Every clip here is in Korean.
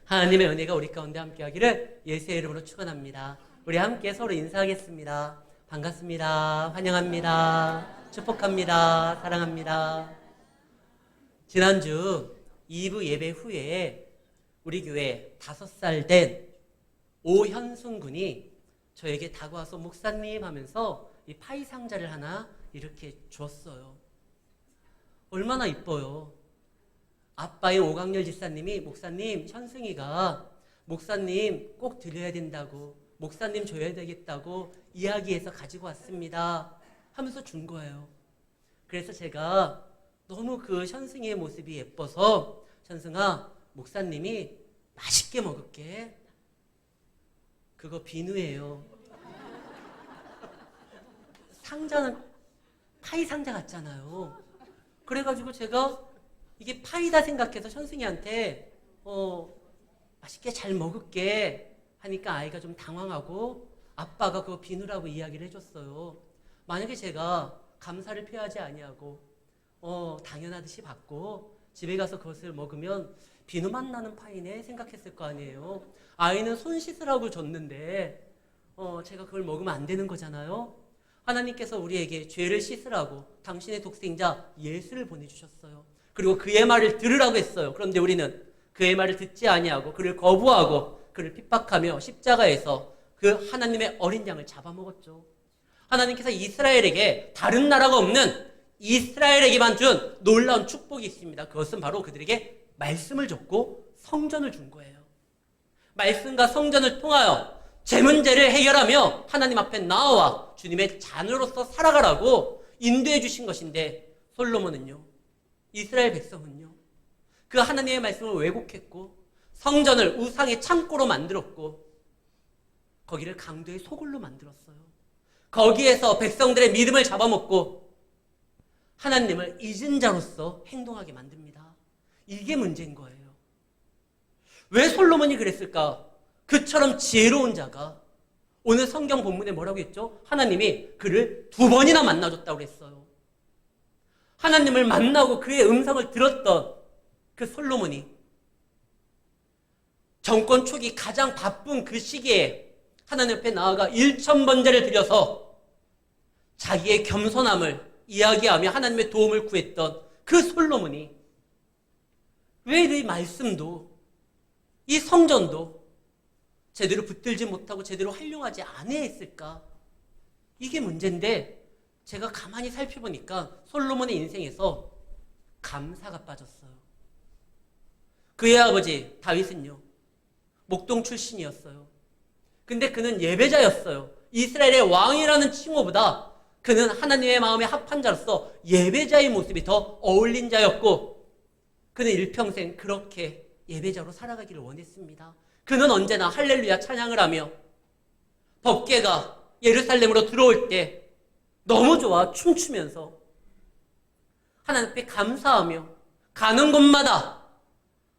하나님의 은혜가 우리 가운데 함께하기를 예수의 이름으로 축원합니다. 우리 함께 서로 인사하겠습니다. 반갑습니다. 환영합니다. 축복합니다. 사랑합니다. 지난주 2부 예배 후에 우리 교회 5살 된 오현순 군이 저에게 다가와서 목사님 하면서 이 파이 상자를 하나 이렇게 줬어요. 얼마나 이뻐요. 아빠인 오강렬 지사님이 목사님, 현승이가 목사님 꼭 드려야 된다고, 목사님 줘야 되겠다고 이야기해서 가지고 왔습니다 하면서 준 거예요. 그래서 제가 너무 그 현승이의 모습이 예뻐서 현승아, 목사님이 맛있게 먹을게. 그거 비누예요. 상자는 파이 상자 같잖아요. 그래가지고 제가 이게 파이다 생각해서 현승이한테 맛있게 잘 먹을게 하니까 아이가 좀 당황하고 아빠가 그거 비누라고 이야기를 해줬어요. 만약에 제가 감사를 표하지 아니하고 당연하듯이 받고 집에 가서 그것을 먹으면 비누 맛 나는 파이네 생각했을 거 아니에요. 아이는 손 씻으라고 줬는데 제가 그걸 먹으면 안 되는 거잖아요. 하나님께서 우리에게 죄를 씻으라고 당신의 독생자 예수를 보내주셨어요. 그리고 그의 말을 들으라고 했어요. 그런데 우리는 그의 말을 듣지 아니하고 그를 거부하고 그를 핍박하며 십자가에서 그 하나님의 어린 양을 잡아먹었죠. 하나님께서 이스라엘에게 다른 나라가 없는 이스라엘에게만 준 놀라운 축복이 있습니다. 그것은 바로 그들에게 말씀을 줬고 성전을 준 거예요. 말씀과 성전을 통하여 제 문제를 해결하며 하나님 앞에 나와 주님의 자녀로서 살아가라고 인도해 주신 것인데, 솔로몬은요, 이스라엘 백성은요, 그 하나님의 말씀을 왜곡했고 성전을 우상의 창고로 만들었고 거기를 강도의 소굴로 만들었어요. 거기에서 백성들의 믿음을 잡아먹고 하나님을 잊은 자로서 행동하게 만듭니다. 이게 문제인 거예요. 왜 솔로몬이 그랬을까? 그처럼 지혜로운 자가 오늘 성경 본문에 뭐라고 했죠? 하나님이 그를 2번이나 만나줬다고 했어요. 하나님을 만나고 그의 음성을 들었던 그 솔로몬이 정권 초기 가장 바쁜 그 시기에 하나님 앞에 나아가 1000번제를 드려서 자기의 겸손함을 이야기하며 하나님의 도움을 구했던 그 솔로몬이 왜 이 말씀도 이 성전도 제대로 붙들지 못하고 제대로 활용하지 않았을까? 이게 문제인데, 제가 가만히 살펴보니까 솔로몬의 인생에서 감사가 빠졌어요. 그의 아버지 다윗은요, 목동 출신이었어요. 근데 그는 예배자였어요. 이스라엘의 왕이라는 칭호보다 그는 하나님의 마음에 합한 자로서 예배자의 모습이 더 어울린 자였고, 그는 일평생 그렇게 예배자로 살아가기를 원했습니다. 그는 언제나 할렐루야 찬양을 하며 법궤가 예루살렘으로 들어올 때 너무 좋아 춤추면서 하나님 앞에 감사하며 가는 곳마다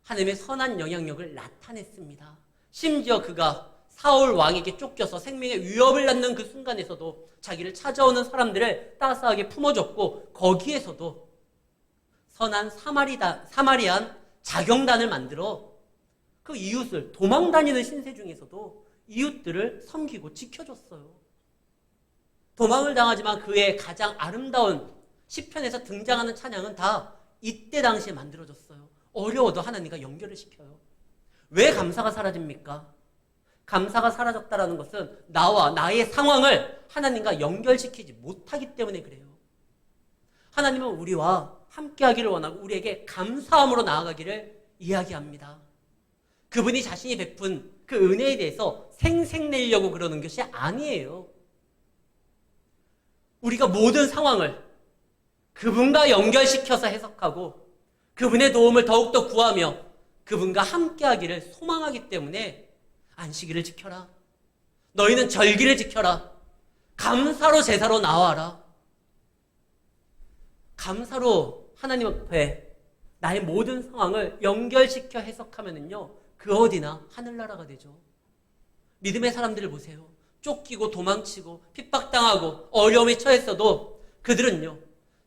하나님의 선한 영향력을 나타냈습니다. 심지어 그가 사울 왕에게 쫓겨서 생명의 위협을 낳는 그 순간에서도 자기를 찾아오는 사람들을 따스하게 품어줬고, 거기에서도 선한 사마리안 자경단을 만들어 그 이웃을, 도망다니는 신세 중에서도 이웃들을 섬기고 지켜줬어요. 도망을 당하지만 그의 가장 아름다운 시편에서 등장하는 찬양은 다 이때 당시에 만들어졌어요. 어려워도 하나님과 연결을 시켜요. 왜 감사가 사라집니까? 감사가 사라졌다는 것은 나와 나의 상황을 하나님과 연결시키지 못하기 때문에 그래요. 하나님은 우리와 함께하기를 원하고 우리에게 감사함으로 나아가기를 이야기합니다. 그분이 자신이 베푼 그 은혜에 대해서 생색내려고 그러는 것이 아니에요. 우리가 모든 상황을 그분과 연결시켜서 해석하고 그분의 도움을 더욱더 구하며 그분과 함께하기를 소망하기 때문에 안식일을 지켜라, 너희는 절기를 지켜라, 감사로 제사로 나와라. 감사로 하나님 앞에 나의 모든 상황을 연결시켜 해석하면은요, 그 어디나 하늘나라가 되죠. 믿음의 사람들을 보세요. 쫓기고 도망치고 핍박당하고 어려움에 처했어도 그들은요,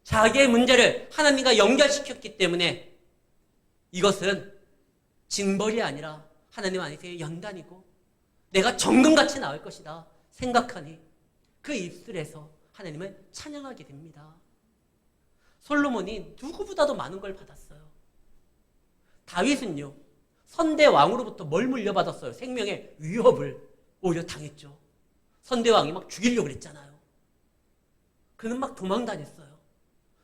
자기의 문제를 하나님과 연결시켰기 때문에 이것은 징벌이 아니라 하나님 안에서의 연단이고 내가 정금같이 나을 것이다 생각하니 그 입술에서 하나님을 찬양하게 됩니다. 솔로몬이 누구보다도 많은 걸 받았어요. 다윗은요, 선대 왕으로부터 뭘 물려받았어요? 생명의 위협을 오히려 당했죠. 선대 왕이 막 죽이려고 그랬잖아요. 그는 막 도망 다녔어요.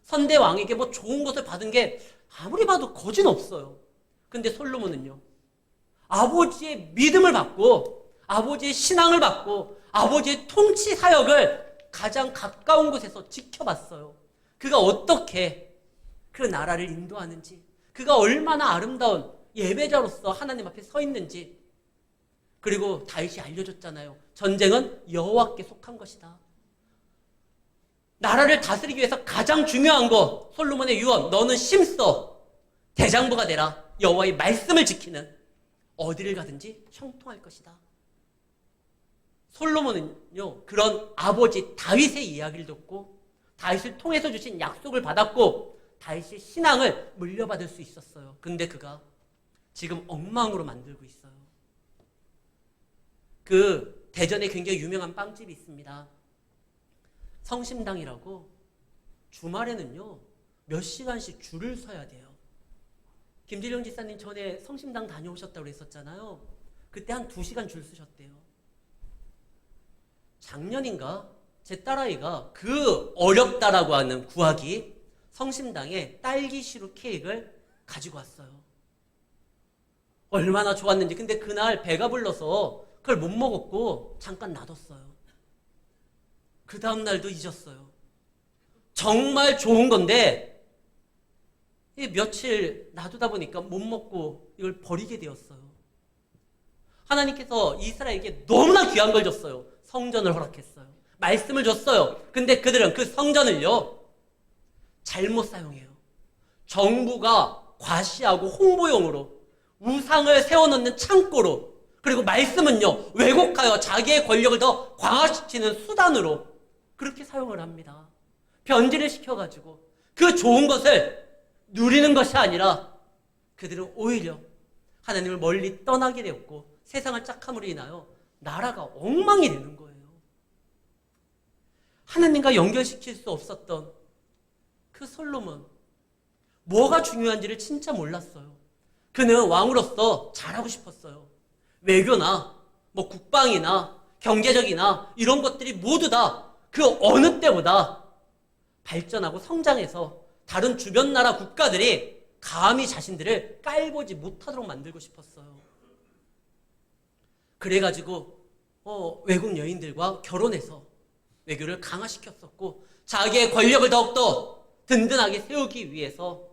선대 왕에게 뭐 좋은 것을 받은 게 아무리 봐도 거진 없어요. 근데 솔로몬은요, 아버지의 믿음을 받고 아버지의 신앙을 받고 아버지의 통치 사역을 가장 가까운 곳에서 지켜봤어요. 그가 어떻게 그 나라를 인도하는지, 그가 얼마나 아름다운 예배자로서 하나님 앞에 서 있는지, 그리고 다윗이 알려줬잖아요. 전쟁은 여호와께 속한 것이다. 나라를 다스리기 위해서 가장 중요한 거, 솔로몬의 유언, 너는 심써 대장부가 되라. 여호와의 말씀을 지키는, 어디를 가든지 형통할 것이다. 솔로몬은요, 그런 아버지 다윗의 이야기를 듣고 다윗을 통해서 주신 약속을 받았고 다윗의 신앙을 물려받을 수 있었어요. 근데 그가 지금 엉망으로 만들고 있어요. 그 대전에 굉장히 유명한 빵집이 있습니다. 성심당이라고. 주말에는요, 몇 시간씩 줄을 서야 돼요. 김진령 지사님 전에 성심당 다녀오셨다고 그랬었잖아요. 그때 한 2시간 줄 서셨대요. 작년인가 제 딸아이가 그 어렵다라고 하는 구하기 성심당에 딸기 시루 케이크를 가지고 왔어요. 얼마나 좋았는지. 근데 그날 배가 불러서 그걸 못 먹었고 잠깐 놔뒀어요. 그 다음 날도 잊었어요. 정말 좋은 건데 며칠 놔두다 보니까 못 먹고 이걸 버리게 되었어요. 하나님께서 이스라엘에게 너무나 귀한 걸 줬어요. 성전을 허락했어요. 말씀을 줬어요. 근데 그들은 그 성전을요, 잘못 사용해요. 정부가 과시하고 홍보용으로, 우상을 세워놓는 창고로, 그리고 말씀은요, 왜곡하여 자기의 권력을 더 강화시키는 수단으로 그렇게 사용을 합니다. 변질을 시켜가지고 그 좋은 것을 누리는 것이 아니라 그들은 오히려 하나님을 멀리 떠나게 되었고 세상을 짝함으로 인하여 나라가 엉망이 되는 거예요. 하나님과 연결시킬 수 없었던 그 솔로몬, 뭐가 중요한지를 진짜 몰랐어요. 그는 왕으로서 잘하고 싶었어요. 외교나 뭐 국방이나 경제적이나 이런 것들이 모두 다 그 어느 때보다 발전하고 성장해서 다른 주변 나라 국가들이 감히 자신들을 깔보지 못하도록 만들고 싶었어요. 그래가지고 외국 여인들과 결혼해서 외교를 강화시켰었고 자기의 권력을 더욱더 든든하게 세우기 위해서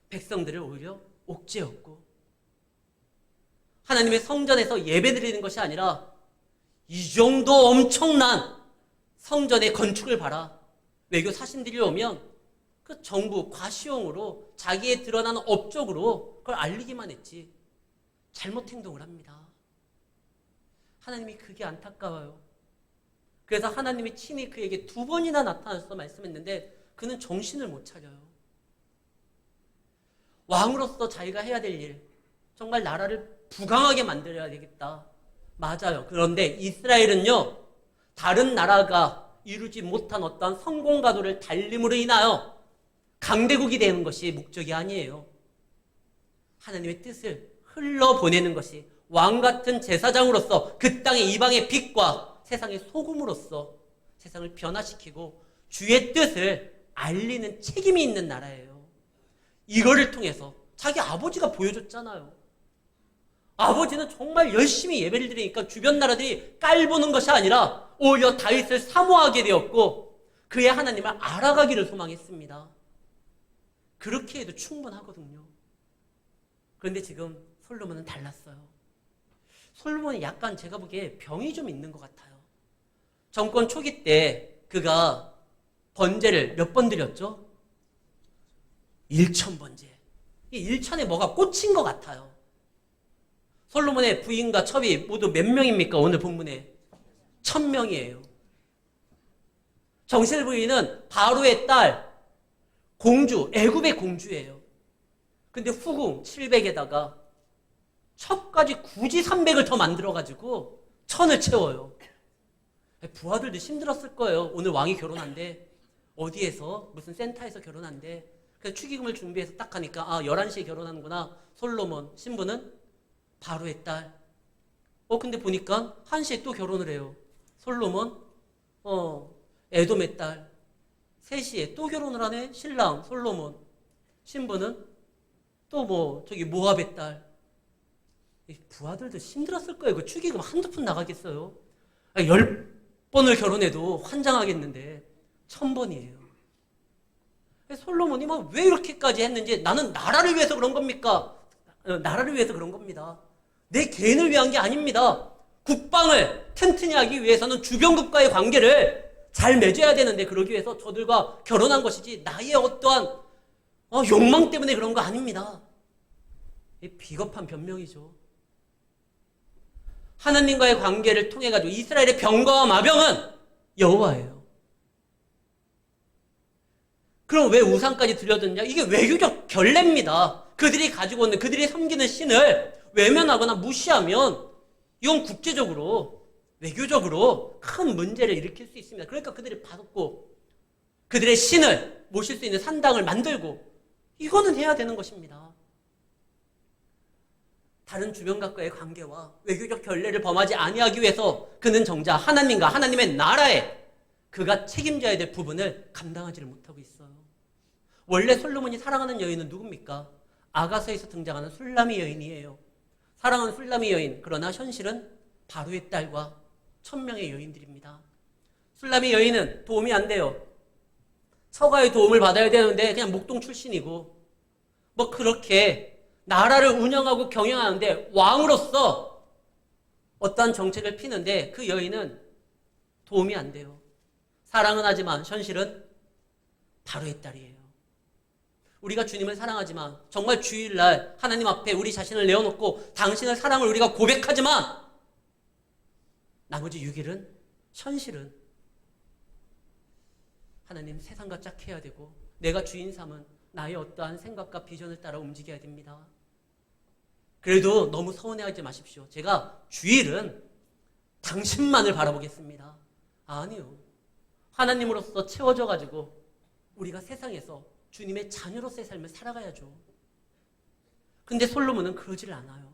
백성들을 오히려 옥죄었고, 하나님의 성전에서 예배드리는 것이 아니라 이 정도 엄청난 성전의 건축을 봐라. 외교 사신들이 오면 그 정부 과시용으로 자기의 드러나는 업적으로 그걸 알리기만 했지 잘못 행동을 합니다. 하나님이 그게 안타까워요. 그래서 하나님이 친히 그에게 2번이나 나타나서 말씀했는데 그는 정신을 못 차려요. 왕으로서 자기가 해야 될 일, 정말 나라를 부강하게 만들어야 되겠다. 맞아요. 그런데 이스라엘은요, 다른 나라가 이루지 못한 어떠한 성공 가도를 달림으로 인하여 강대국이 되는 것이 목적이 아니에요. 하나님의 뜻을 흘러보내는 것이, 왕 같은 제사장으로서 그 땅의 이방의 빛과 세상의 소금으로서 세상을 변화시키고 주의 뜻을 알리는 책임이 있는 나라예요. 이거를 통해서 자기 아버지가 보여줬잖아요. 아버지는 정말 열심히 예배를 드리니까 주변 나라들이 깔보는 것이 아니라 오히려 다윗을 사모하게 되었고 그의 하나님을 알아가기를 소망했습니다. 그렇게 해도 충분하거든요. 그런데 지금 솔로몬은 달랐어요. 솔로몬이 약간 제가 보기에 병이 좀 있는 것 같아요. 정권 초기 때 그가 번제를 몇 번 드렸죠? 1000번제. 이 1000에 뭐가 꽂힌 것 같아요. 솔로몬의 부인과 첩이 모두 몇 명입니까? 오늘 본문에 1000명이에요. 정실 부인은 바로의 딸, 공주, 애굽의 공주예요. 근데 후궁 700에다가 첩까지 굳이 300을 더 만들어가지고 1000을 채워요. 부하들도 힘들었을 거예요. 오늘 왕이 결혼한대. 어디에서? 무슨 센터에서 결혼한대. 그래서 축의금을 준비해서 딱 하니까 11시에 결혼하는구나. 솔로몬 신부는 바로의 딸. 근데 보니까 1시에 또 결혼을 해요. 솔로몬 에돔의 딸. 3시에 또 결혼을 하네. 신랑 솔로몬. 신부는 또 모압의 딸. 부하들도 힘들었을 거예요. 그 축의금 한두 푼 나가겠어요? 10번을 결혼해도 환장하겠는데 1000번이에요. 솔로몬이 왜 이렇게까지 했는지, 나는 나라를 위해서 그런 겁니까? 나라를 위해서 그런 겁니다. 내 개인을 위한 게 아닙니다. 국방을 튼튼히 하기 위해서는 주변국과의 관계를 잘 맺어야 되는데, 그러기 위해서 저들과 결혼한 것이지 나의 어떠한 욕망 때문에 그런 거 아닙니다. 비겁한 변명이죠. 하나님과의 관계를 통해 가지고 이스라엘의 병과 마병은 여호와예요. 그럼 왜 우상까지 들여듣냐? 이게 외교적 결례입니다. 그들이 가지고 있는, 그들이 섬기는 신을 외면하거나 무시하면 이건 국제적으로, 외교적으로 큰 문제를 일으킬 수 있습니다. 그러니까 그들이 받고 그들의 신을 모실 수 있는 산당을 만들고, 이거는 해야 되는 것입니다. 다른 주변국과의 관계와 외교적 결례를 범하지 아니하기 위해서 그는 정작 하나님과 하나님의 나라에 그가 책임져야 될 부분을 감당하지를 못하고 있어요. 원래 솔로몬이 사랑하는 여인은 누굽니까? 아가서에서 등장하는 술라미 여인이에요. 사랑하는 술라미 여인, 그러나 현실은 바로의 딸과 1000명의 여인들입니다. 술라미 여인은 도움이 안 돼요. 처가의 도움을 받아야 되는데 그냥 목동 출신이고, 그렇게 나라를 운영하고 경영하는데 왕으로서 어떠한 정책을 피는데 그 여인은 도움이 안 돼요. 사랑은 하지만 현실은 바로의 딸이에요. 우리가 주님을 사랑하지만, 정말 주일날 하나님 앞에 우리 자신을 내어놓고 당신의 사랑을 우리가 고백하지만, 나머지 6일은 현실은 하나님 세상과 짝해야 되고, 내가 주인 삼은 나의 어떠한 생각과 비전을 따라 움직여야 됩니다. 그래도 너무 서운해하지 마십시오. 제가 주일은 당신만을 바라보겠습니다. 아니요. 하나님으로서 채워져가지고 우리가 세상에서 주님의 자녀로서의 삶을 살아가야죠. 근데 솔로몬은 그러지를 않아요.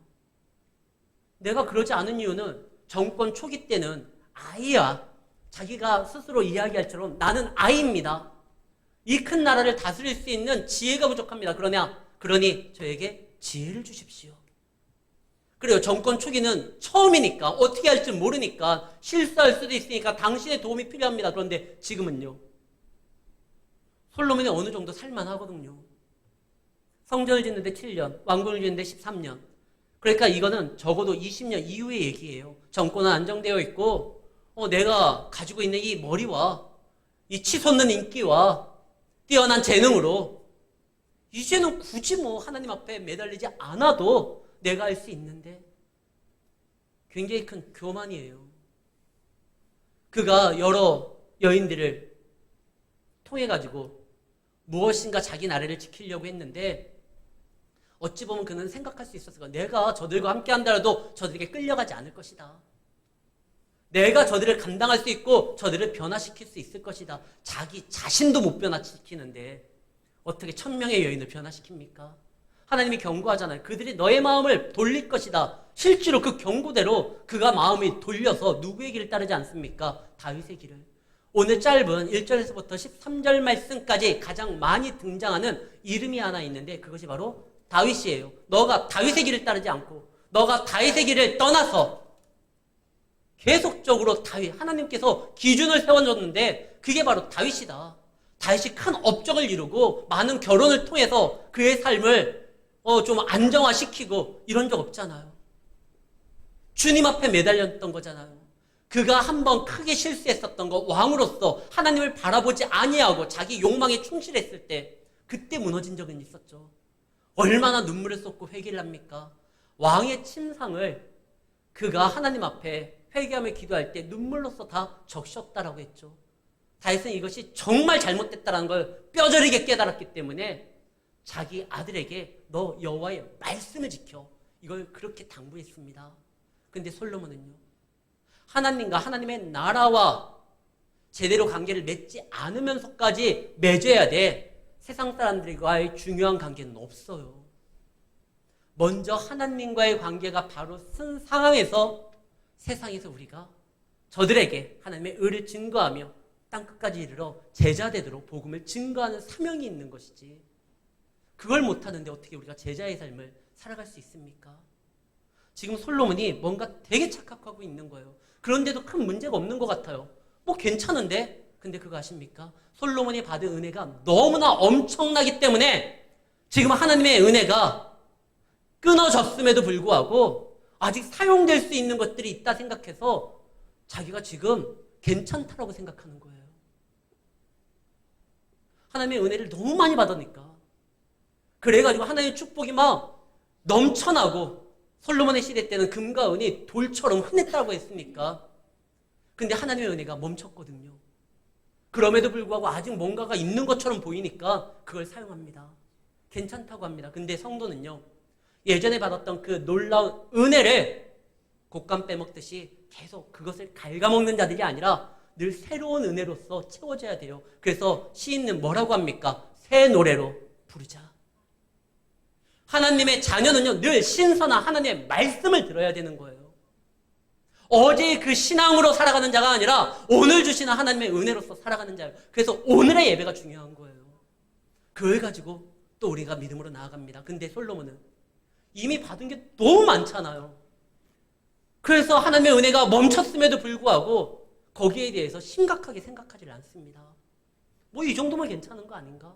내가 그러지 않은 이유는 정권 초기 때는 아이야. 자기가 스스로 이야기할처럼 나는 아이입니다. 이 큰 나라를 다스릴 수 있는 지혜가 부족합니다. 그러니 저에게 지혜를 주십시오. 그래요. 정권 초기는 처음이니까, 어떻게 할지 모르니까, 실수할 수도 있으니까 당신의 도움이 필요합니다. 그런데 지금은요, 솔로몬이 어느 정도 살만하거든요. 성전을 짓는데 7년, 왕궁을 짓는데 13년. 그러니까 이거는 적어도 20년 이후의 얘기예요. 정권은 안정되어 있고, 내가 가지고 있는 이 머리와 이 치솟는 인기와 뛰어난 재능으로 이제는 굳이 하나님 앞에 매달리지 않아도 내가 할 수 있는데, 굉장히 큰 교만이에요. 그가 여러 여인들을 통해 가지고 무엇인가 자기 나라를 지키려고 했는데, 어찌 보면 그는 생각할 수 있었을 거야. 내가 저들과 함께 한다라도 저들에게 끌려가지 않을 것이다. 내가 저들을 감당할 수 있고 저들을 변화시킬 수 있을 것이다. 자기 자신도 못 변화시키는데 어떻게 1000명의 여인을 변화시킵니까? 하나님이 경고하잖아요. 그들이 너의 마음을 돌릴 것이다. 실제로 그 경고대로 그가 마음이 돌려서 누구의 길을 따르지 않습니까? 다윗의 길을. 오늘 짧은 1절에서부터 13절 말씀까지 가장 많이 등장하는 이름이 하나 있는데, 그것이 바로 다윗이에요. 너가 다윗의 길을 따르지 않고 너가 다윗의 길을 떠나서 계속적으로 하나님께서 기준을 세워줬는데 그게 바로 다윗이다. 다윗이 큰 업적을 이루고 많은 결혼을 통해서 그의 삶을 좀 안정화시키고 이런 적 없잖아요. 주님 앞에 매달렸던 거잖아요. 그가 한번 크게 실수했었던 거, 왕으로서 하나님을 바라보지 아니하고 자기 욕망에 충실했을 때, 그때 무너진 적은 있었죠. 얼마나 눈물을 쏟고 회개를 합니까? 왕의 침상을 그가 하나님 앞에 회개하며 기도할 때 눈물로써 다 적셨다라고 했죠. 다윗은 이것이 정말 잘못됐다는 걸 뼈저리게 깨달았기 때문에 자기 아들에게 너 여호와의 말씀을 지켜, 이걸 그렇게 당부했습니다. 근데 솔로몬은요, 하나님과 하나님의 나라와 제대로 관계를 맺지 않으면서까지 맺어야 돼. 세상 사람들과의 중요한 관계는 없어요. 먼저 하나님과의 관계가 바로 쓴 상황에서 세상에서 우리가 저들에게 하나님의 의를 증거하며 땅끝까지 이르러 제자 되도록 복음을 증거하는 사명이 있는 것이지, 그걸 못하는데 어떻게 우리가 제자의 삶을 살아갈 수 있습니까? 지금 솔로몬이 뭔가 되게 착각하고 있는 거예요. 그런데도 큰 문제가 없는 것 같아요. 뭐 괜찮은데? 근데 그거 아십니까? 솔로몬이 받은 은혜가 너무나 엄청나기 때문에 지금 하나님의 은혜가 끊어졌음에도 불구하고 아직 사용될 수 있는 것들이 있다 생각해서 자기가 지금 괜찮다라고 생각하는 거예요. 하나님의 은혜를 너무 많이 받으니까. 그래가지고 하나님의 축복이 막 넘쳐나고, 솔로몬의 시대 때는 금과 은이 돌처럼 흔했다고 했으니까. 근데 하나님의 은혜가 멈췄거든요. 그럼에도 불구하고 아직 뭔가가 있는 것처럼 보이니까 그걸 사용합니다. 괜찮다고 합니다. 근데 성도는요, 예전에 받았던 그 놀라운 은혜를 곶감 빼먹듯이 계속 그것을 갉아먹는 자들이 아니라 늘 새로운 은혜로서 채워져야 돼요. 그래서 시인은 뭐라고 합니까? 새 노래로 부르자. 하나님의 자녀는요, 늘 신선한 하나님의 말씀을 들어야 되는 거예요. 어제의 그 신앙으로 살아가는 자가 아니라 오늘 주시는 하나님의 은혜로서 살아가는 자예요. 그래서 오늘의 예배가 중요한 거예요. 그걸 가지고 또 우리가 믿음으로 나아갑니다. 근데 솔로몬은 이미 받은 게 너무 많잖아요. 그래서 하나님의 은혜가 멈췄음에도 불구하고 거기에 대해서 심각하게 생각하지 않습니다. 뭐 이 정도면 괜찮은 거 아닌가?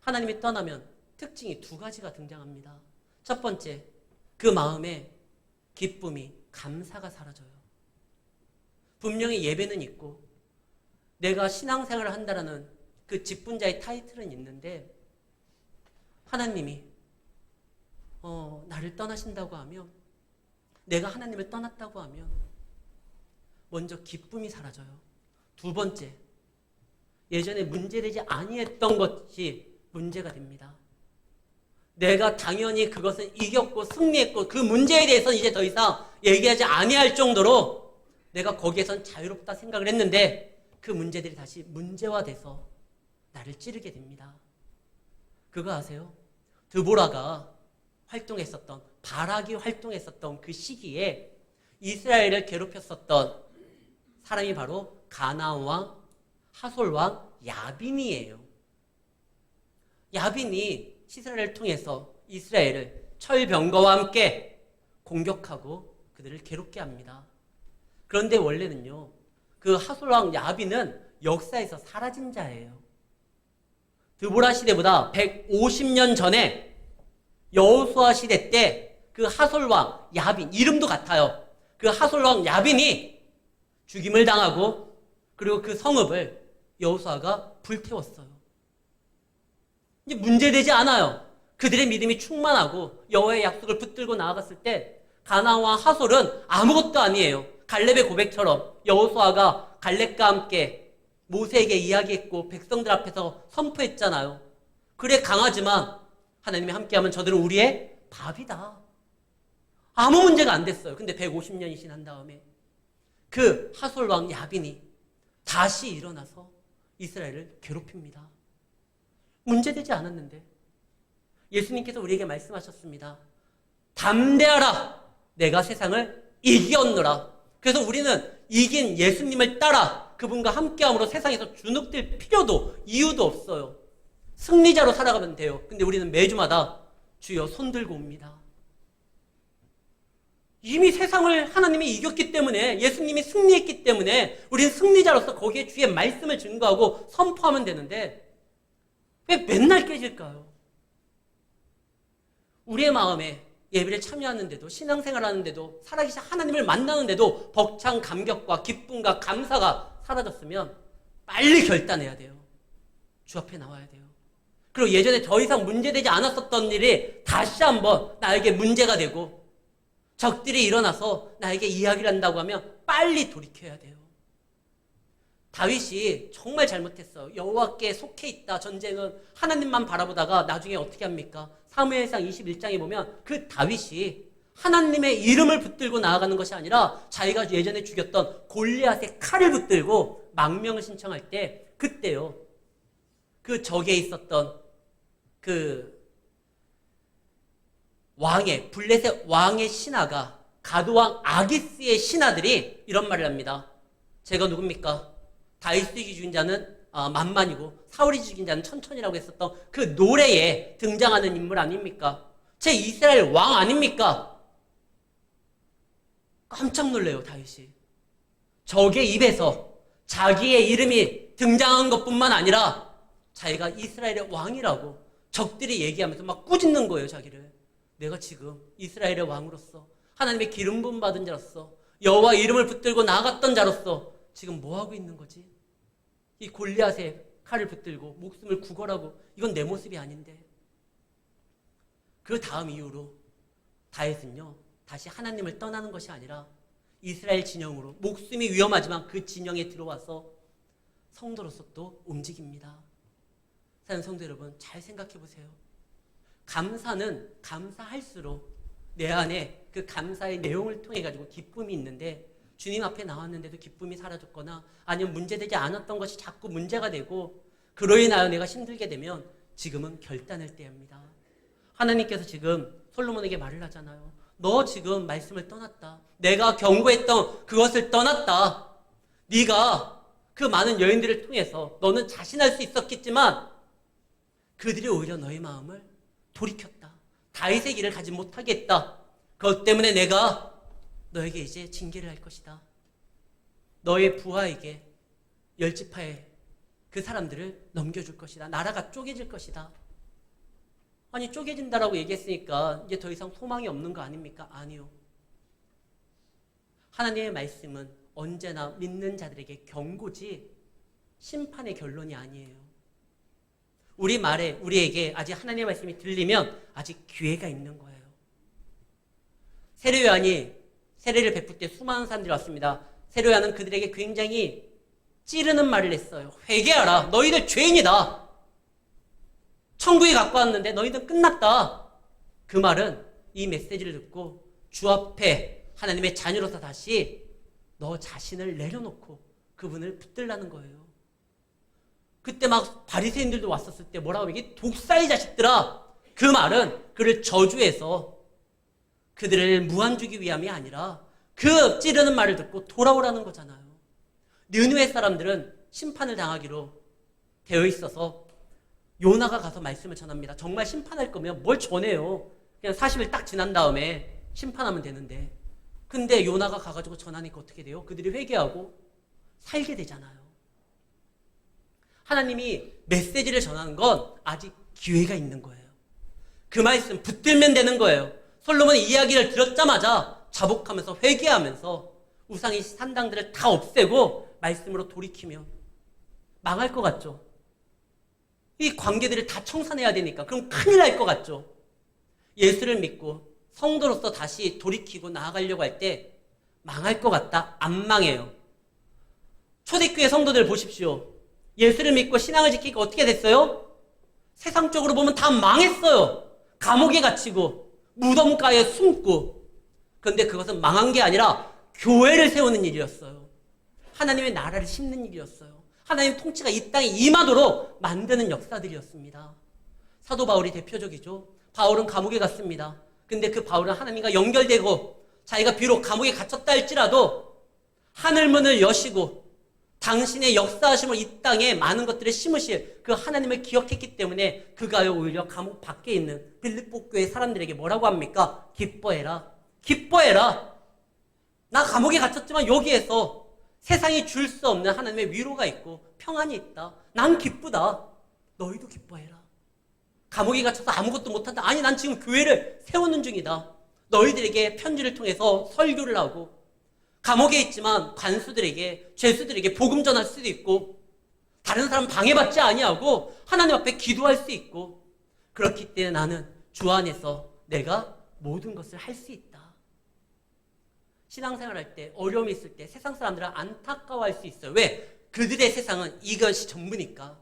하나님이 떠나면 특징이 두 가지가 등장합니다. 첫 번째, 그 마음에 기쁨이, 감사가 사라져요. 분명히 예배는 있고 내가 신앙생활을 한다라는 그 직분자의 타이틀은 있는데, 하나님이 나를 떠나신다고 하면, 내가 하나님을 떠났다고 하면 먼저 기쁨이 사라져요. 두 번째, 예전에 문제되지 아니했던 것이 문제가 됩니다. 내가 당연히 그것은 이겼고 승리했고 그 문제에 대해서는 이제 더 이상 얘기하지 아니할 정도로 내가 거기에선 자유롭다 생각을 했는데, 그 문제들이 다시 문제화돼서 나를 찌르게 됩니다. 그거 아세요? 드보라가 활동했었던, 바락이 활동했었던 그 시기에 이스라엘을 괴롭혔었던 사람이 바로 가나안 왕, 하솔 왕 야빈이에요. 야빈이 시스라를 통해서 이스라엘을 철병거와 함께 공격하고 그들을 괴롭게 합니다. 그런데 원래는요, 그 하솔 왕 야빈은 역사에서 사라진 자예요. 드보라 시대보다 150년 전에 여호수아 시대 때 그 하솔 왕 야빈, 이름도 같아요. 그 하솔 왕 야빈이 죽임을 당하고, 그리고 그 성읍을 여호수아가 불태웠어요. 이제 문제되지 않아요. 그들의 믿음이 충만하고 여호와의 약속을 붙들고 나아갔을 때 가나안 왕 하솔은 아무것도 아니에요. 갈렙의 고백처럼 여호수아가 갈렙과 함께 모세에게 이야기했고 백성들 앞에서 선포했잖아요. 그래 강하지만 하나님이 함께하면 저들은 우리의 밥이다. 아무 문제가 안 됐어요. 근데 150년이 지난 다음에 그 하솔 왕 야빈이 다시 일어나서 이스라엘을 괴롭힙니다. 문제되지 않았는데 예수님께서 우리에게 말씀하셨습니다. 담대하라, 내가 세상을 이겼노라. 그래서 우리는 이긴 예수님을 따라 그분과 함께함으로 세상에서 주눅들 필요도 이유도 없어요. 승리자로 살아가면 돼요. 근데 우리는 매주마다 주여 손 들고 옵니다. 이미 세상을 하나님이 이겼기 때문에, 예수님이 승리했기 때문에 우리는 승리자로서 거기에 주의 말씀을 증거하고 선포하면 되는데 왜 맨날 깨질까요? 우리의 마음에 예배를 참여하는데도, 신앙생활하는데도, 살아계신 하나님을 만나는데도 벅찬 감격과 기쁨과 감사가 사라졌으면 빨리 결단해야 돼요. 주 앞에 나와야 돼요. 그리고 예전에 더 이상 문제되지 않았었던 일이 다시 한번 나에게 문제가 되고 적들이 일어나서 나에게 이야기를 한다고 하면 빨리 돌이켜야 돼요. 다윗이 정말 잘못했어요. 여호와께 속해 있다. 전쟁은 하나님만 바라보다가 나중에 어떻게 합니까? 사무엘상 21장에 보면 그 다윗이 하나님의 이름을 붙들고 나아가는 것이 아니라 자기가 예전에 죽였던 골리앗의 칼을 붙들고 망명을 신청할 때 그때요. 그 적에 있었던 그 왕의 블레셋 왕의 신하가 가드왕 아기스의 신하들이 이런 말을 합니다. 제가 누굽니까? 다윗이 죽인 자는 만만이고 사울이 죽인 자는 천천이라고 했었던 그 노래에 등장하는 인물 아닙니까? 제 이스라엘 왕 아닙니까? 깜짝 놀래요, 다윗이. 적의 입에서 자기의 이름이 등장한 것뿐만 아니라 자기가 이스라엘의 왕이라고 적들이 얘기하면서 막 꾸짖는 거예요, 자기를. 내가 지금 이스라엘의 왕으로서 하나님의 기름 부음 받은 자로서 여호와 이름을 붙들고 나아갔던 자로서 지금 뭐 하고 있는 거지? 이 골리앗의 칼을 붙들고 목숨을 구걸하고 이건 내 모습이 아닌데. 그 다음 이후로 다윗은요 다시 하나님을 떠나는 것이 아니라 이스라엘 진영으로 목숨이 위험하지만 그 진영에 들어와서 성도로서 또 움직입니다. 사랑하는 성도 여러분, 잘 생각해 보세요. 감사는 감사할수록 내 안에 그 감사의 내용을 통해 가지고 기쁨이 있는데 주님 앞에 나왔는데도 기쁨이 사라졌거나 아니면 문제되지 않았던 것이 자꾸 문제가 되고 그로 인하여 내가 힘들게 되면 지금은 결단할 때입니다. 하나님께서 지금 솔로몬에게 말을 하잖아요. 너 지금 말씀을 떠났다. 내가 경고했던 그것을 떠났다. 네가 그 많은 여인들을 통해서 너는 자신할 수 있었겠지만 그들이 오히려 너의 마음을 돌이켰다. 다윗의 길을 가지 못하게 했다. 그것 때문에 내가 너에게 이제 징계를 할 것이다. 너의 부하에게 열지파의 그 사람들을 넘겨줄 것이다. 나라가 쪼개질 것이다. 아니 쪼개진다라고 얘기했으니까 이제 더 이상 소망이 없는 거 아닙니까? 아니요. 하나님의 말씀은 언제나 믿는 자들에게 경고지 심판의 결론이 아니에요. 우리 말에 우리에게 아직 하나님의 말씀이 들리면 아직 기회가 있는 거예요. 세례요한이 세례를 베풀 때 수많은 사람들이 왔습니다. 세례요한은 그들에게 굉장히 찌르는 말을 했어요. 회개하라. 너희들 죄인이다. 천국에 갖고 왔는데 너희들 끝났다. 그 말은 이 메시지를 듣고 주 앞에 하나님의 자녀로서 다시 너 자신을 내려놓고 그분을 붙들라는 거예요. 그때 막 바리새인들도 왔었을 때 뭐라고 이게 독사의 자식들아. 그 말은 그를 저주해서 그들을 무한주기 위함이 아니라 그 찌르는 말을 듣고 돌아오라는 거잖아요. 느느웨 사람들은 심판을 당하기로 되어 있어서 요나가 가서 말씀을 전합니다. 정말 심판할 거면 뭘 전해요. 그냥 40일 딱 지난 다음에 심판하면 되는데. 근데 요나가 가가지고 전하니까 어떻게 돼요? 그들이 회개하고 살게 되잖아요. 하나님이 메시지를 전하는 건 아직 기회가 있는 거예요. 그 말씀 붙들면 되는 거예요. 솔로몬이 이야기를 들었자마자 자복하면서 회개하면서 우상의 산당들을 다 없애고 말씀으로 돌이키면 망할 것 같죠? 이 관계들을 다 청산해야 되니까 그럼 큰일 날 것 같죠? 예수를 믿고 성도로서 다시 돌이키고 나아가려고 할 때 망할 것 같다? 안 망해요. 초대교회 성도들 보십시오. 예수를 믿고 신앙을 지키고 어떻게 됐어요? 세상적으로 보면 다 망했어요. 감옥에 갇히고 무덤가에 숨고. 그런데 그것은 망한 게 아니라 교회를 세우는 일이었어요. 하나님의 나라를 심는 일이었어요. 하나님 통치가 이 땅에 임하도록 만드는 역사들이었습니다. 사도 바울이 대표적이죠. 바울은 감옥에 갔습니다. 근데 그 바울은 하나님과 연결되고 자기가 비록 감옥에 갇혔다 할지라도 하늘문을 여시고 당신의 역사하심을 이 땅에 많은 것들을 심으실 그 하나님을 기억했기 때문에 그가 오히려 감옥 밖에 있는 빌립보 교회 사람들에게 뭐라고 합니까? 기뻐해라. 기뻐해라. 나 감옥에 갇혔지만 여기에서 세상이 줄 수 없는 하나님의 위로가 있고 평안이 있다. 난 기쁘다. 너희도 기뻐해라. 감옥에 갇혀서 아무것도 못한다. 아니 난 지금 교회를 세우는 중이다. 너희들에게 편지를 통해서 설교를 하고 감옥에 있지만 관수들에게 죄수들에게 복음 전할 수도 있고 다른 사람 방해받지 아니하고 하나님 앞에 기도할 수 있고 그렇기 때문에 나는 주 안에서 내가 모든 것을 할 수 있다. 신앙생활 할 때 어려움이 있을 때 세상 사람들은 안타까워할 수 있어요. 왜? 그들의 세상은 이것이 전부니까.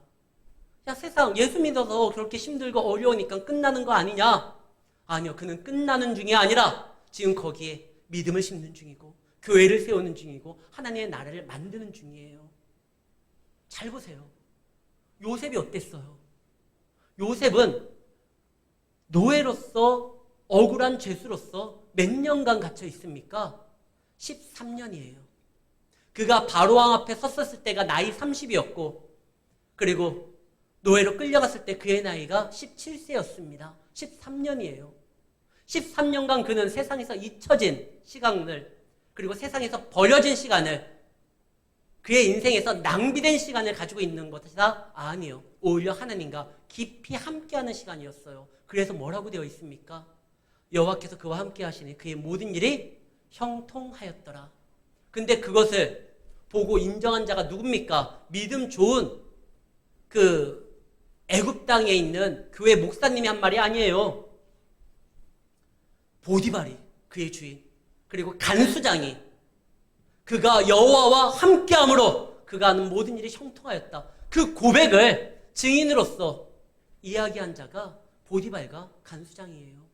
야, 세상 예수 믿어서 그렇게 힘들고 어려우니까 끝나는 거 아니냐? 아니요, 그는 끝나는 중이 아니라 지금 거기에 믿음을 심는 중이고 교회를 세우는 중이고 하나님의 나라를 만드는 중이에요. 잘 보세요. 요셉이 어땠어요? 요셉은 노예로서 억울한 죄수로서 몇 년간 갇혀 있습니까? 13년이에요. 그가 바로왕 앞에 섰었을 때가 나이 30이었고 그리고 노예로 끌려갔을 때 그의 나이가 17세였습니다. 13년이에요. 13년간 그는 세상에서 잊혀진 시간을 그리고 세상에서 버려진 시간을 그의 인생에서 낭비된 시간을 가지고 있는 것이다? 아니요. 오히려 하나님과 깊이 함께하는 시간이었어요. 그래서 뭐라고 되어 있습니까? 여호와께서 그와 함께 하시니 그의 모든 일이 형통하였더라. 근데 그것을 보고 인정한 자가 누굽니까? 믿음 좋은 그 애굽 땅에 있는 교회 목사님이 한 말이 아니에요. 보디발이 그의 주인 그리고 간수장이 그가 여호와와 함께함으로 그가 하는 모든 일이 형통하였다. 그 고백을 증인으로서 이야기한 자가 보디발과 간수장이에요.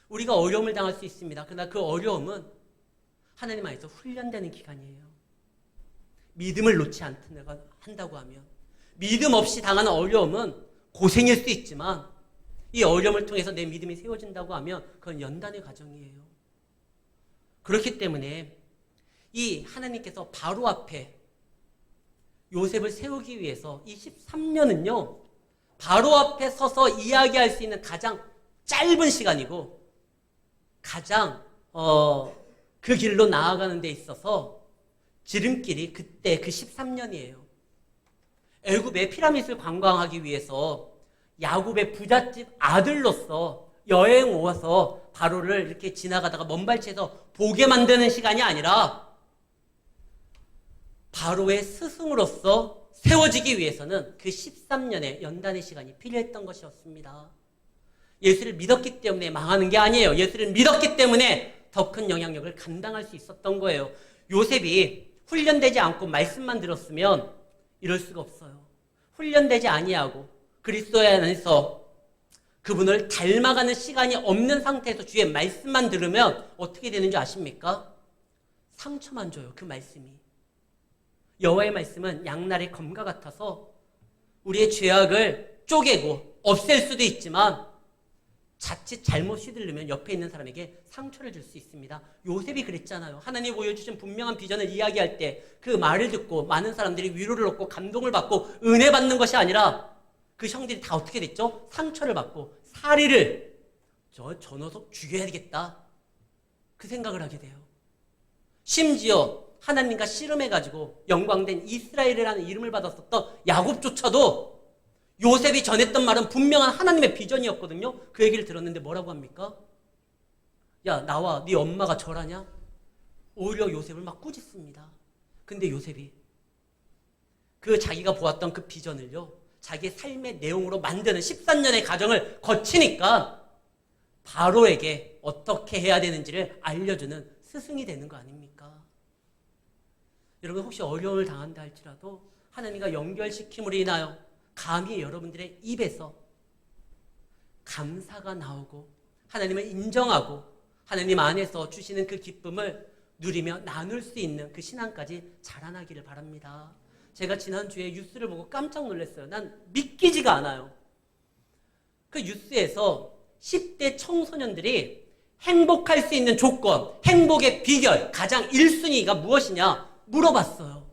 우리가 어려움을 당할 수 있습니다. 그러나 그 어려움은 하나님 안에서 훈련되는 기간이에요. 믿음을 놓지 않는다고 하면 믿음 없이 당하는 어려움은 고생일 수 있지만 이 어려움을 통해서 내 믿음이 세워진다고 하면 그건 연단의 과정이에요. 그렇기 때문에 이 하나님께서 바로 앞에 요셉을 세우기 위해서 이 13년은요 바로 앞에 서서 이야기할 수 있는 가장 짧은 시간이고 가장 그 길로 나아가는 데 있어서 지름길이 그때 그 13년이에요. 애굽의 피라밋을 관광하기 위해서 야곱의 부잣집 아들로서 여행 와서 바로를 이렇게 지나가다가 먼발치에서 보게 만드는 시간이 아니라 바로의 스승으로서 세워지기 위해서는 그 13년의 연단의 시간이 필요했던 것이었습니다. 예수를 믿었기 때문에 망하는 게 아니에요. 예수를 믿었기 때문에 더 큰 영향력을 감당할 수 있었던 거예요. 요셉이 훈련되지 않고 말씀만 들었으면 이럴 수가 없어요. 훈련되지 아니하고 그리스도 안에서 그분을 닮아가는 시간이 없는 상태에서 주의 말씀만 들으면 어떻게 되는 줄 아십니까? 상처만 줘요. 그 말씀이. 여호와의 말씀은 양날의 검과 같아서 우리의 죄악을 쪼개고 없앨 수도 있지만 자칫 잘못 휘둘르면 옆에 있는 사람에게 상처를 줄 수 있습니다. 요셉이 그랬잖아요. 하나님이 보여주신 분명한 비전을 이야기할 때 그 말을 듣고 많은 사람들이 위로를 얻고 감동을 받고 은혜 받는 것이 아니라 그 형들이 다 어떻게 됐죠? 상처를 받고 사리를 저 녀석 죽여야 되겠다 그 생각을 하게 돼요. 심지어 하나님과 씨름해가지고 영광된 이스라엘이라는 이름을 받았었던 야곱조차도 요셉이 전했던 말은 분명한 하나님의 비전이었거든요. 그 얘기를 들었는데 뭐라고 합니까? 야, 나와 네 엄마가 절하냐? 오히려 요셉을 막 꾸짖습니다. 근데 요셉이 그 자기가 보았던 그 비전을요 자기의 삶의 내용으로 만드는 13년의 과정을 거치니까 바로에게 어떻게 해야 되는지를 알려주는 스승이 되는 거 아닙니까? 여러분 혹시 어려움을 당한다 할지라도 하나님과 연결시킴으로 인하여 감히 여러분들의 입에서 감사가 나오고 하나님을 인정하고 하나님 안에서 주시는 그 기쁨을 누리며 나눌 수 있는 그 신앙까지 자라나기를 바랍니다. 제가 지난주에 뉴스를 보고 깜짝 놀랐어요. 난 믿기지가 않아요. 그 뉴스에서 10대 청소년들이 행복할 수 있는 조건, 행복의 비결, 가장 1순위가 무엇이냐 물어봤어요.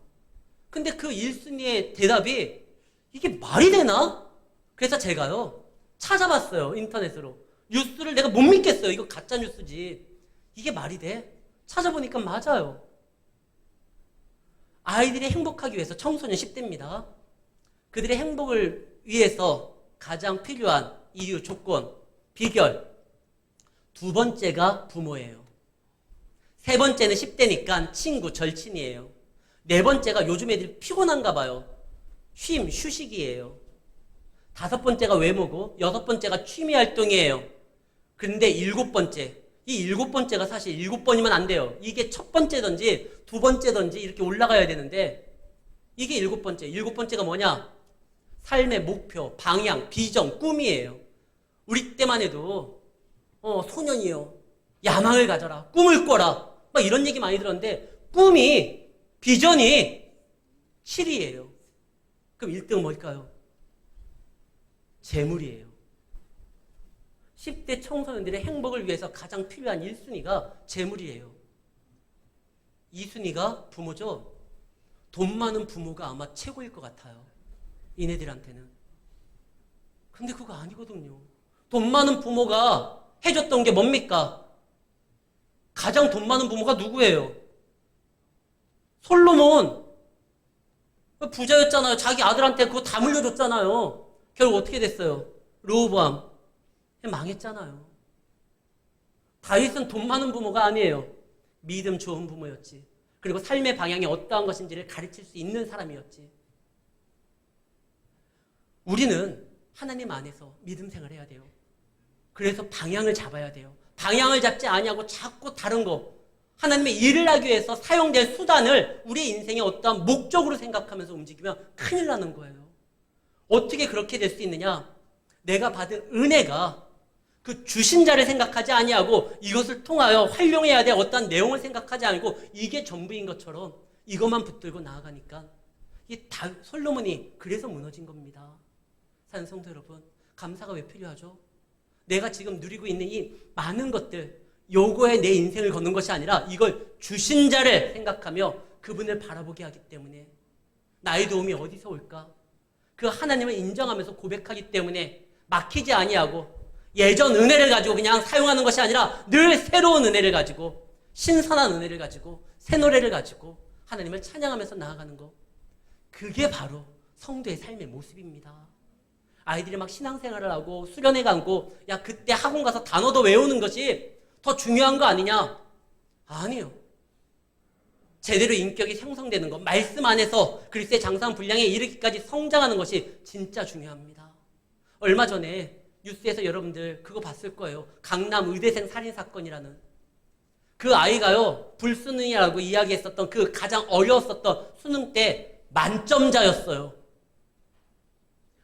근데 그 1순위의 대답이 이게 말이 되나? 그래서 제가요 찾아봤어요. 인터넷으로. 뉴스를 내가 못 믿겠어요. 이거 가짜 뉴스지. 이게 말이 돼? 찾아보니까 맞아요. 아이들이 행복하기 위해서 청소년 10대입니다. 그들의 행복을 위해서 가장 필요한 이유, 조건, 비결. 두 번째가 부모예요. 세 번째는 10대니까 친구, 절친이에요. 네 번째가 요즘 애들이 피곤한가 봐요. 휴식이에요. 다섯 번째가 외모고 여섯 번째가 취미 활동이에요. 근데 일곱 번째, 이 일곱 번째가 사실 일곱 번이면 안 돼요. 이게 첫 번째든지 두 번째든지 이렇게 올라가야 되는데 이게 일곱 번째. 일곱 번째가 뭐냐? 삶의 목표, 방향, 비전, 꿈이에요. 우리 때만 해도 소년이요. 야망을 가져라. 꿈을 꿔라. 막 이런 얘기 많이 들었는데 꿈이, 비전이 7위예요. 그럼 1등은 뭘까요? 재물이에요. 10대 청소년들의 행복을 위해서 가장 필요한 1순위가 재물이에요. 2순위가 부모죠. 돈 많은 부모가 아마 최고일 것 같아요. 이네들한테는. 근데 그거 아니거든요. 돈 많은 부모가 해줬던 게 뭡니까? 가장 돈 많은 부모가 누구예요? 솔로몬. 부자였잖아요. 자기 아들한테 그거 다 물려줬잖아요. 결국 어떻게 됐어요? 르호보암. 망했잖아요. 다윗은 돈 많은 부모가 아니에요. 믿음 좋은 부모였지. 그리고 삶의 방향이 어떠한 것인지를 가르칠 수 있는 사람이었지. 우리는 하나님 안에서 믿음 생활을 해야 돼요. 그래서 방향을 잡아야 돼요. 방향을 잡지 아니하고 자꾸 다른 거, 하나님의 일을 하기 위해서 사용될 수단을 우리 인생의 어떠한 목적으로 생각하면서 움직이면 큰일 나는 거예요. 어떻게 그렇게 될 수 있느냐? 내가 받은 은혜가 그 주신 자를 생각하지 아니하고 이것을 통하여 활용해야 될 어떠한 내용을 생각하지 않고 이게 전부인 것처럼 이것만 붙들고 나아가니까 이 솔로몬이 그래서 무너진 겁니다. 사는 성도 여러분, 감사가 왜 필요하죠? 내가 지금 누리고 있는 이 많은 것들, 요거에 내 인생을 걷는 것이 아니라 이걸 주신 자를 생각하며 그분을 바라보게 하기 때문에 나의 도움이 어디서 올까? 그 하나님을 인정하면서 고백하기 때문에 막히지 아니하고 예전 은혜를 가지고 그냥 사용하는 것이 아니라 늘 새로운 은혜를 가지고 신선한 은혜를 가지고 새 노래를 가지고 하나님을 찬양하면서 나아가는 것. 그게 바로 성도의 삶의 모습입니다. 아이들이 막 신앙생활을 하고 수련회 가고 야 그때 학원 가서 단어도 외우는 것이 더 중요한 거 아니냐? 아니요. 제대로 인격이 형성되는 것, 말씀 안에서 그리스도의 장성 분량에 이르기까지 성장하는 것이 진짜 중요합니다. 얼마 전에 뉴스에서 여러분들 그거 봤을 거예요. 강남 의대생 살인사건이라는. 그 아이가요, 불수능이라고 이야기했었던 그 가장 어려웠었던 수능 때 만점자였어요.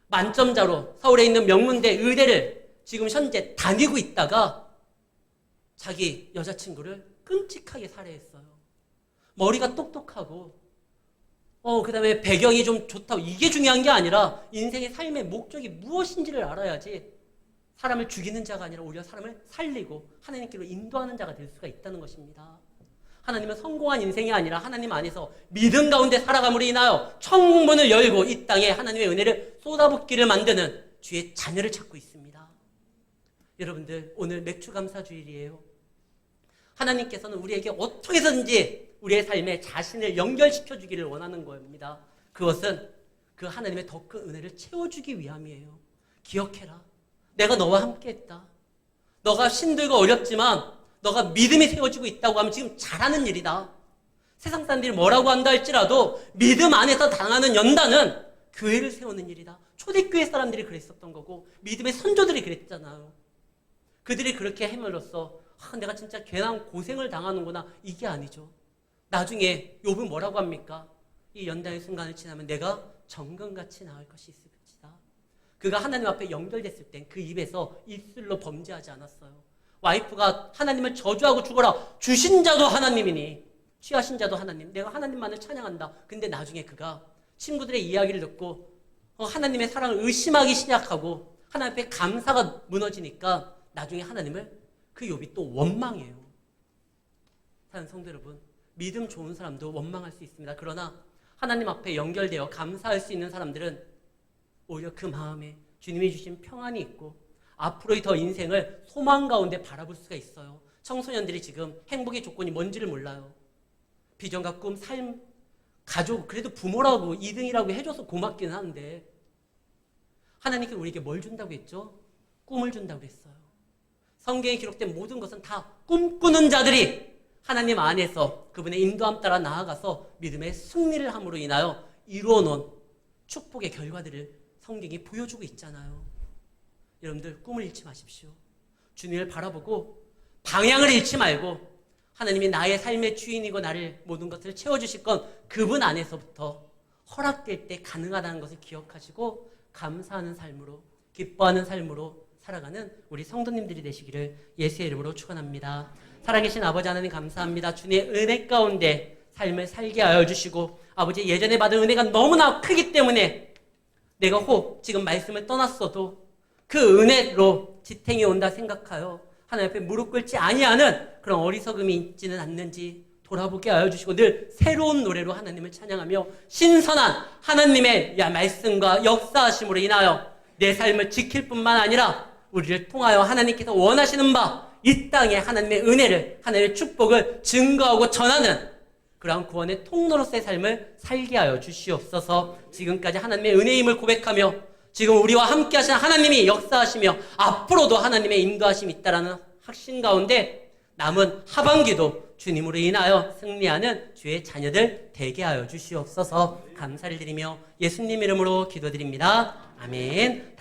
만점자로 서울에 있는 명문대 의대를 지금 현재 다니고 있다가 자기 여자친구를 끔찍하게 살해했어요. 머리가 똑똑하고 그 다음에 배경이 좀 좋다고 이게 중요한 게 아니라 인생의 삶의 목적이 무엇인지를 알아야지 사람을 죽이는 자가 아니라 오히려 사람을 살리고 하나님께로 인도하는 자가 될 수가 있다는 것입니다. 하나님은 성공한 인생이 아니라 하나님 안에서 믿음 가운데 살아감으로 인하여 천국문을 열고 이 땅에 하나님의 은혜를 쏟아붓기를 만드는 주의 자녀를 찾고 있습니다. 여러분들 오늘 맥주감사주일이에요. 하나님께서는 우리에게 어떻게 해서든지 우리의 삶에 자신을 연결시켜 주기를 원하는 겁니다. 그것은 그 하나님의 더 큰 은혜를 채워주기 위함이에요. 기억해라. 내가 너와 함께 했다. 너가 힘들고 어렵지만 너가 믿음이 세워지고 있다고 하면 지금 잘하는 일이다. 세상 사람들이 뭐라고 한다 할지라도 믿음 안에서 당하는 연단은 교회를 세우는 일이다. 초대교회 사람들이 그랬었던 거고 믿음의 선조들이 그랬잖아요. 그들이 그렇게 함으로써 내가 진짜 괜한 고생을 당하는구나. 이게 아니죠. 나중에 욥은 뭐라고 합니까? 이 연단의 순간을 지나면 내가 정금같이 나을 것이 있을 것이다. 그가 하나님 앞에 연결됐을 땐 그 입에서 입술로 범죄하지 않았어요. 와이프가 하나님을 저주하고 죽어라. 주신 자도 하나님이니 취하신 자도 하나님. 내가 하나님만을 찬양한다. 근데 나중에 그가 친구들의 이야기를 듣고 하나님의 사랑을 의심하기 시작하고 하나님 앞에 감사가 무너지니까 나중에 하나님을 그 욥이 또 원망해요. 사는 성도 여러분, 믿음 좋은 사람도 원망할 수 있습니다. 그러나 하나님 앞에 연결되어 감사할 수 있는 사람들은 오히려 그 마음에 주님이 주신 평안이 있고 앞으로의 더 인생을 소망 가운데 바라볼 수가 있어요. 청소년들이 지금 행복의 조건이 뭔지를 몰라요. 비전과 꿈, 삶, 가족, 그래도 부모라고 2등이라고 해줘서 고맙긴 한데 하나님께 우리에게 뭘 준다고 했죠? 꿈을 준다고 했어요. 성경에 기록된 모든 것은 다 꿈꾸는 자들이 하나님 안에서 그분의 인도함 따라 나아가서 믿음의 승리를 함으로 인하여 이루어놓은 축복의 결과들을 성경이 보여주고 있잖아요. 여러분들 꿈을 잃지 마십시오. 주님을 바라보고 방향을 잃지 말고 하나님이 나의 삶의 주인이고 나를 모든 것을 채워주실 건 그분 안에서부터 허락될 때 가능하다는 것을 기억하시고 감사하는 삶으로, 기뻐하는 삶으로 살아가는 우리 성도님들이 되시기를 예수의 이름으로 축원합니다. 살아계신 아버지 하나님 감사합니다. 주님의 은혜 가운데 삶을 살게 하여 주시고 아버지 예전에 받은 은혜가 너무나 크기 때문에 내가 혹 지금 말씀을 떠났어도 그 은혜로 지탱이 온다 생각하여 하나님 앞에 무릎 꿇지 아니하는 그런 어리석음이 있지는 않는지 돌아보게 하여 주시고 늘 새로운 노래로 하나님을 찬양하며 신선한 하나님의 말씀과 역사하심으로 인하여 내 삶을 지킬 뿐만 아니라 우리를 통하여 하나님께서 원하시는 바 이 땅에 하나님의 은혜를, 하나님의 축복을 증거하고 전하는 그러한 구원의 통로로서의 삶을 살게 하여 주시옵소서. 지금까지 하나님의 은혜임을 고백하며 지금 우리와 함께 하시는 하나님이 역사하시며 앞으로도 하나님의 인도하심이 있다라는 확신 가운데 남은 하반기도 주님으로 인하여 승리하는 주의 자녀들 되게 하여 주시옵소서. 감사를 드리며 예수님 이름으로 기도드립니다. 아멘.